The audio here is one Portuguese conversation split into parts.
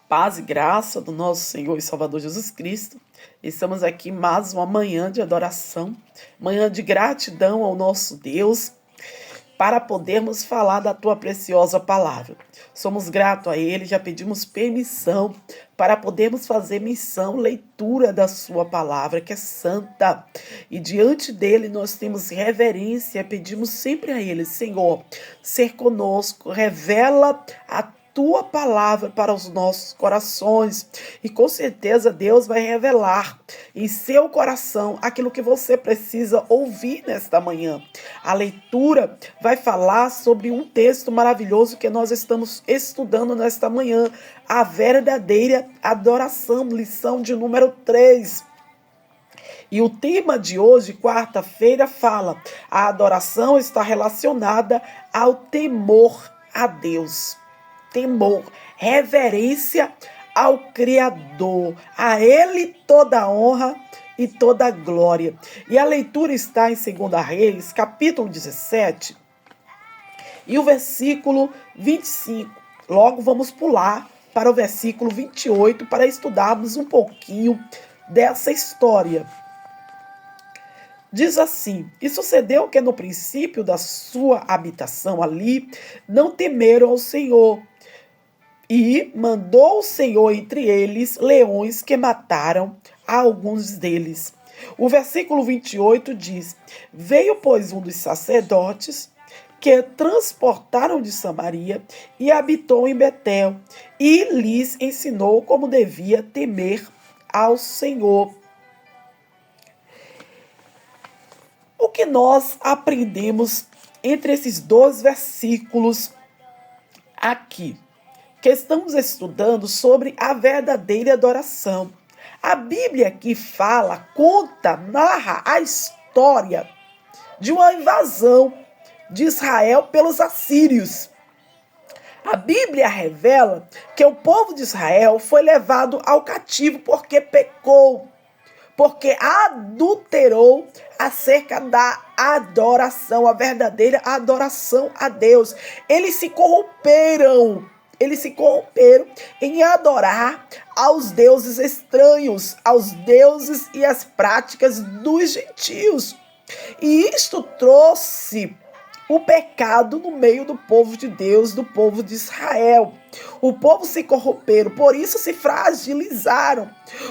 Paz e graça do nosso Senhor e Salvador Jesus Cristo. Estamos aqui mais uma manhã de adoração, manhã de gratidão ao nosso Deus, para podermos falar da Tua preciosa palavra. Somos gratos a Ele, já pedimos permissão para podermos fazer menção, leitura da Sua palavra, que é santa. E diante dEle nós temos reverência, pedimos sempre a Ele, Senhor, ser conosco, revela a Tua palavra para os nossos corações. E com certeza Deus vai revelar em seu coração aquilo que você precisa ouvir nesta manhã. A leitura vai falar sobre um texto maravilhoso que nós estamos estudando nesta manhã, a verdadeira adoração, lição de número 3. E o tema de hoje, quarta-feira, fala: a adoração está relacionada ao temor a Deus. Temor, reverência ao Criador, a Ele toda a honra e toda a glória. E a leitura está em 2 Reis, capítulo 17, e o versículo 25. Logo vamos pular para o versículo 28 para estudarmos um pouquinho dessa história. Diz assim: e sucedeu que no princípio da sua habitação ali, não temeram ao Senhor. E mandou o Senhor entre eles leões que mataram a alguns deles. O versículo 28 diz: veio, pois, um dos sacerdotes que transportaram de Samaria e habitou em Betel, e lhes ensinou como devia temer ao Senhor. O que nós aprendemos entre esses dois versículos aqui? Que estamos estudando sobre a verdadeira adoração. A Bíblia aqui fala, conta, narra a história de uma invasão de Israel pelos assírios. A Bíblia revela que o povo de Israel foi levado ao cativo porque pecou, porque adulterou acerca da adoração, a verdadeira adoração a Deus. Eles se corromperam em adorar aos deuses estranhos, aos deuses e as práticas dos gentios. E isto trouxe o pecado no meio do povo de Deus, do povo de Israel. O povo se corromperam, por isso se fragilizaram.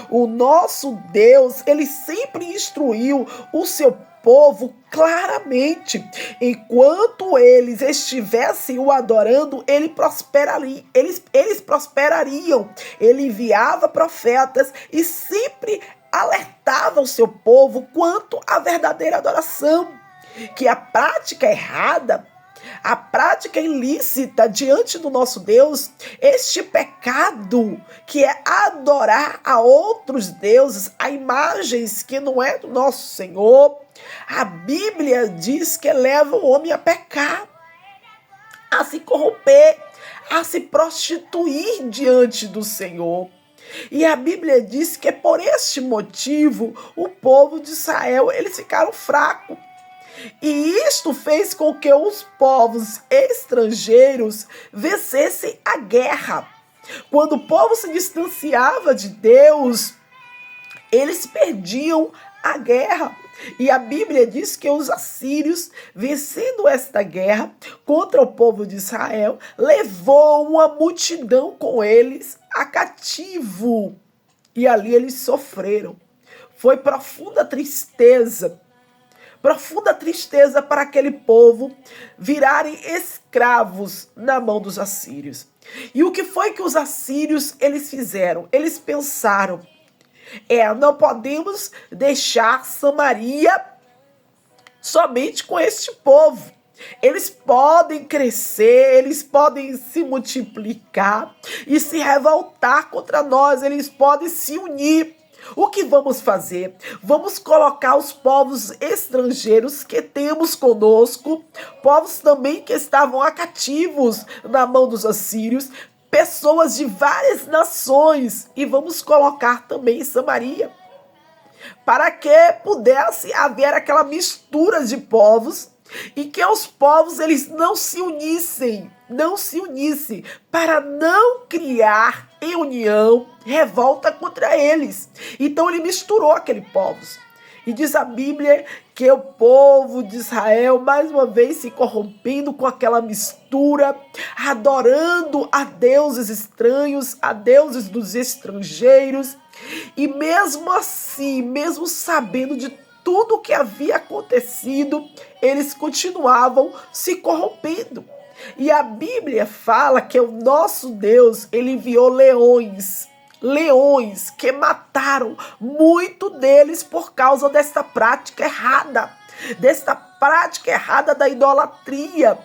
O nosso Deus, ele sempre instruiu o seu povo claramente. Enquanto eles estivessem o adorando, eles prosperariam. Ele enviava profetas e sempre alertava o seu povo quanto à verdadeira adoração, que a prática errada, a prática ilícita diante do nosso Deus, este pecado que é adorar a outros deuses, a imagens que não é do nosso Senhor, a Bíblia diz que leva o homem a pecar, a se corromper, a se prostituir diante do Senhor. E a Bíblia diz que por este motivo o povo de Israel, eles ficaram fracos. E isto fez com que os povos estrangeiros vencessem a guerra. Quando o povo se distanciava de Deus, eles perdiam a guerra. E a Bíblia diz que os assírios, vencendo esta guerra contra o povo de Israel, levou uma multidão com eles a cativo. E ali eles sofreram. Foi profunda tristeza para aquele povo virarem escravos na mão dos assírios. E o que foi que os assírios eles fizeram? Eles pensaram: não podemos deixar Samaria somente com este povo. Eles podem crescer, eles podem se multiplicar e se revoltar contra nós, eles podem se unir. O que vamos fazer? Vamos colocar os povos estrangeiros que temos conosco, povos também que estavam cativos na mão dos assírios, pessoas de várias nações, e vamos colocar também em Samaria, para que pudesse haver aquela mistura de povos e que os povos eles não se unissem, para não criar em união, revolta contra eles. Então ele misturou aqueles povos. E diz a Bíblia que o povo de Israel, mais uma vez, se corrompendo com aquela mistura, adorando a deuses estranhos, a deuses dos estrangeiros. E mesmo assim, mesmo sabendo de tudo o que havia acontecido, eles continuavam se corrompendo. E a Bíblia fala que o nosso Deus, ele enviou leões que mataram muito deles por causa desta prática errada, da idolatria.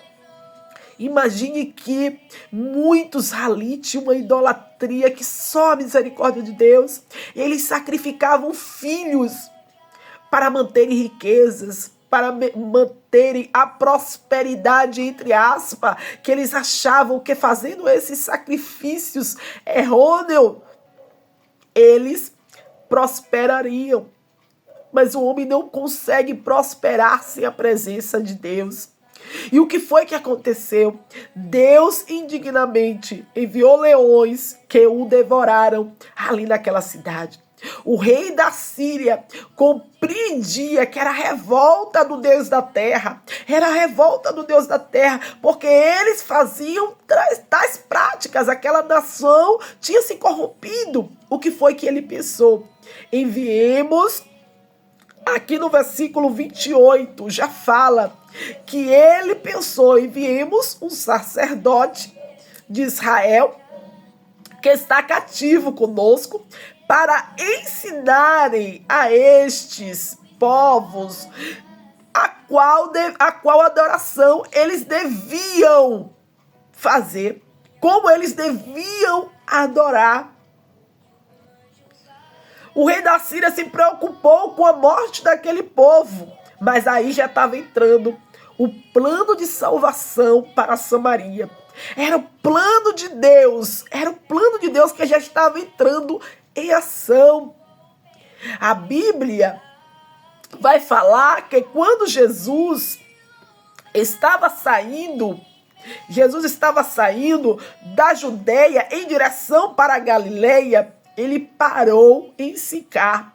Imagine que muitos ali tinham uma idolatria que só a misericórdia de Deus. Eles sacrificavam filhos para manterem riquezas, para manterem a prosperidade, entre aspas, que eles achavam que fazendo esses sacrifícios errôneos, eles prosperariam. Mas o homem não consegue prosperar sem a presença de Deus. E o que foi que aconteceu? Deus indignamente enviou leões que o devoraram ali naquela cidade. O rei da Síria compreendia que era a revolta do Deus da terra. Era a revolta do Deus da terra, porque eles faziam tais práticas. Aquela nação tinha se corrompido. O que foi que ele pensou? Enviemos, aqui no versículo 28, já fala que ele pensou, enviemos um sacerdote de Israel que está cativo conosco, para ensinarem a estes povos a qual adoração eles deviam fazer, como eles deviam adorar. O rei da Síria se preocupou com a morte daquele povo, mas aí já estava entrando o plano de salvação para Samaria. Era o plano de Deus, que já estava entrando em ação. A Bíblia vai falar que quando Jesus estava saindo da Judeia em direção para a Galileia, ele parou em Sicar.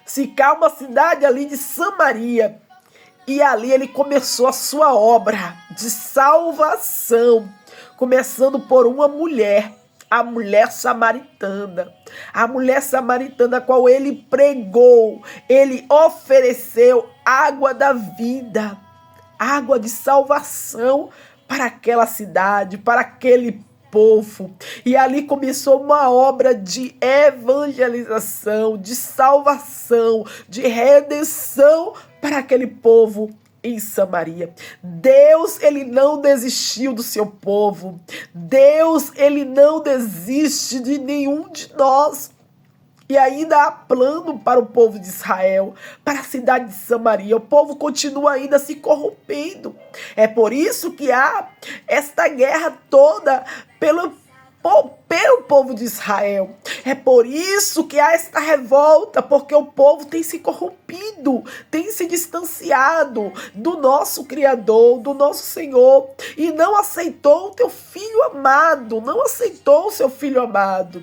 Sicar, uma cidade ali de Samaria. E ali ele começou a sua obra de salvação, começando por uma mulher, a mulher samaritana. A mulher samaritana a qual ele pregou, ele ofereceu água da vida, água de salvação para aquela cidade, para aquele povo. E ali começou uma obra de evangelização, de salvação, de redenção para aquele povo em Samaria. Deus, ele não desistiu do seu povo. Deus, ele não desiste de nenhum de nós. E ainda há plano para o povo de Israel, para a cidade de Samaria. O povo continua ainda se corrompendo. É por isso que há esta guerra toda pelo povo de Israel. É por isso que há esta revolta, porque o povo tem se corrompido, tem se distanciado do nosso Criador, do nosso Senhor, e não aceitou o teu filho amado, não aceitou o seu filho amado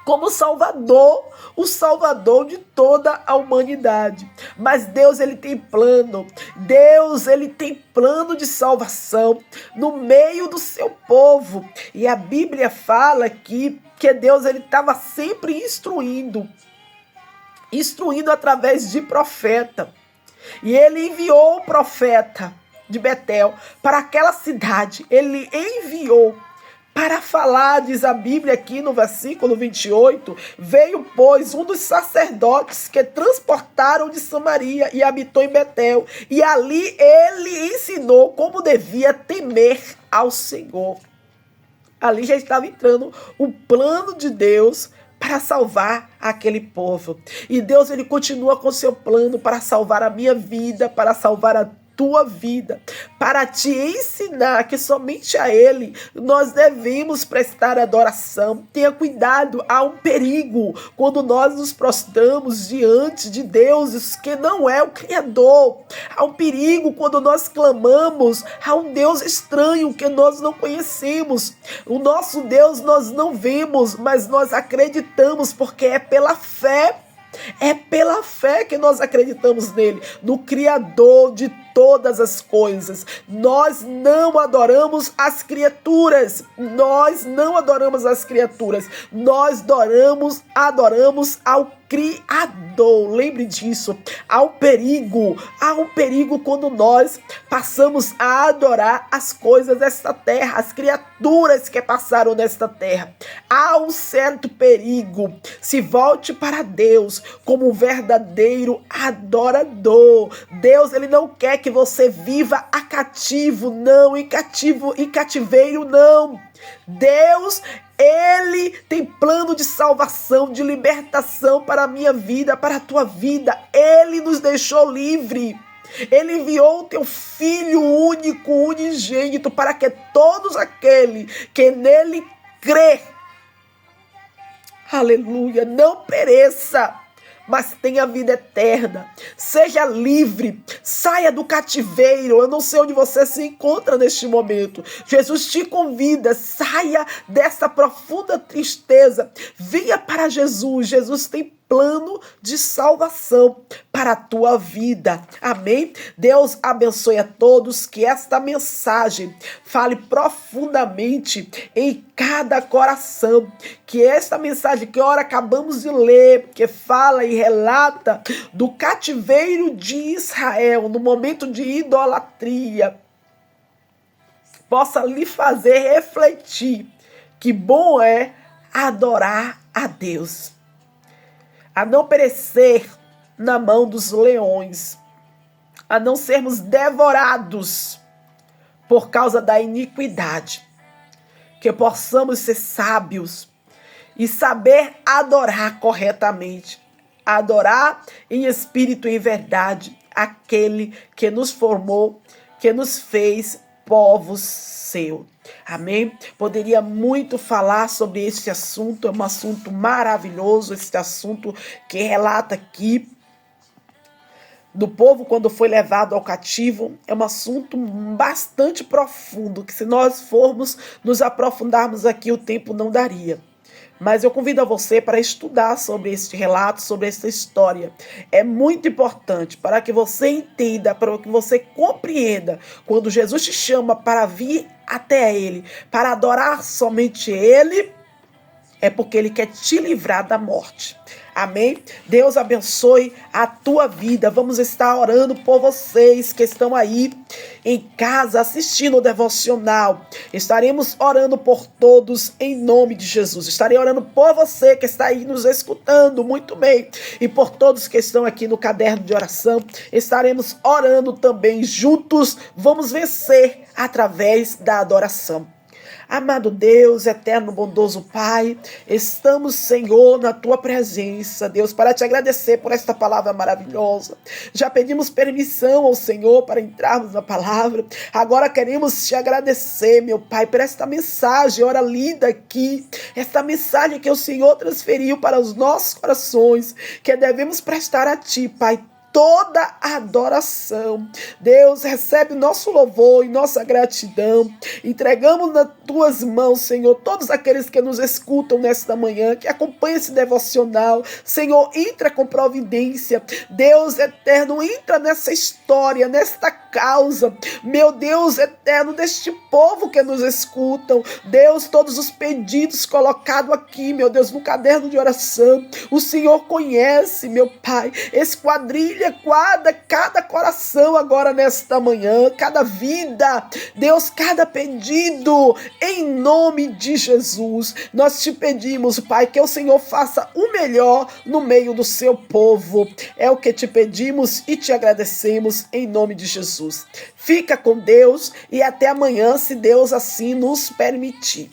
como Salvador, o Salvador de toda a humanidade. Mas Deus, ele tem plano. Deus, ele tem plano de salvação no meio do seu povo. E a Bíblia fala aqui que Deus, ele estava sempre instruindo através de profeta. E ele enviou o profeta de Betel para aquela cidade. Ele enviou para falar, diz a Bíblia aqui no versículo 28, veio, pois, um dos sacerdotes que transportaram de Samaria e habitou em Betel, e ali ele ensinou como devia temer ao Senhor. Ali já estava entrando o plano de Deus para salvar aquele povo. E Deus, ele continua com seu plano para salvar a minha vida, para salvar a tua vida, para te ensinar que somente a Ele nós devemos prestar adoração. Tenha cuidado, há um perigo quando nós nos prostramos diante de deuses que não é o Criador. Há um perigo quando nós clamamos a um Deus estranho que nós não conhecemos. O nosso Deus nós não vemos, mas nós acreditamos porque é pela fé. É pela fé que nós acreditamos nele, no Criador de todas as coisas. Nós não adoramos as criaturas. Nós não adoramos as criaturas. Nós adoramos ao Criador. Lembre disso. Há um perigo quando nós passamos a adorar as coisas desta terra, as criaturas que passaram nesta terra. Há um certo perigo. Se volte para Deus como um verdadeiro adorador. Deus, ele não quer que você viva a cativo, não, em cativeiro, não. Deus, ele tem plano de salvação, de libertação para a minha vida, para a tua vida. Ele nos deixou livre. Ele enviou o teu Filho único, unigênito, para que todos aqueles que nele crê, aleluia, não pereça, mas tenha vida eterna. Seja livre, saia do cativeiro. Eu não sei onde você se encontra neste momento. Jesus te convida, saia dessa profunda tristeza. Venha para Jesus. Jesus tem plano de salvação para a tua vida. Amém? Deus abençoe a todos, que esta mensagem fale profundamente em cada coração, que esta mensagem que ora acabamos de ler, que fala e relata do cativeiro de Israel, no momento de idolatria, possa lhe fazer refletir que bom é adorar a Deus, a não perecer na mão dos leões, a não sermos devorados por causa da iniquidade, que possamos ser sábios e saber adorar corretamente, adorar em espírito e em verdade aquele que nos formou, que nos fez povos seu. Amém? Poderia muito falar sobre este assunto, é um assunto maravilhoso, este assunto que relata aqui do povo quando foi levado ao cativo. É um assunto bastante profundo, que se nós formos nos aprofundarmos aqui, o tempo não daria. Mas eu convido a você para estudar sobre este relato, sobre essa história. É muito importante para que você entenda, para que você compreenda, quando Jesus te chama para vir até Ele, para adorar somente Ele, é porque Ele quer te livrar da morte. Amém? Deus abençoe a tua vida. Vamos estar orando por vocês que estão aí em casa assistindo o devocional. Estaremos orando por todos em nome de Jesus. Estarei orando por você que está aí nos escutando muito bem. E por todos que estão aqui no caderno de oração. Estaremos orando também juntos. Vamos vencer através da adoração. Amado Deus, eterno, bondoso Pai, estamos, Senhor, na Tua presença, Deus, para Te agradecer por esta palavra maravilhosa. Já pedimos permissão ao Senhor para entrarmos na palavra. Agora queremos Te agradecer, meu Pai, por esta mensagem, ora lida aqui, esta mensagem que o Senhor transferiu para os nossos corações, que devemos prestar a Ti, Pai, toda a adoração. Deus, recebe nosso louvor e nossa gratidão. Entregamos nas tuas mãos, Senhor, todos aqueles que nos escutam nesta manhã, que acompanham esse devocional. Senhor, entra com providência. Deus eterno, entra nessa história, nesta causa. Meu Deus eterno, deste povo que nos escutam. Deus, todos os pedidos colocados aqui, meu Deus, no caderno de oração. O Senhor conhece, meu Pai, esquadrilha cada coração agora nesta manhã, cada vida, Deus, cada pedido, em nome de Jesus. Nós te pedimos, Pai, que o Senhor faça o melhor no meio do seu povo. É o que te pedimos e te agradecemos em nome de Jesus. Fica com Deus e até amanhã, se Deus assim nos permitir.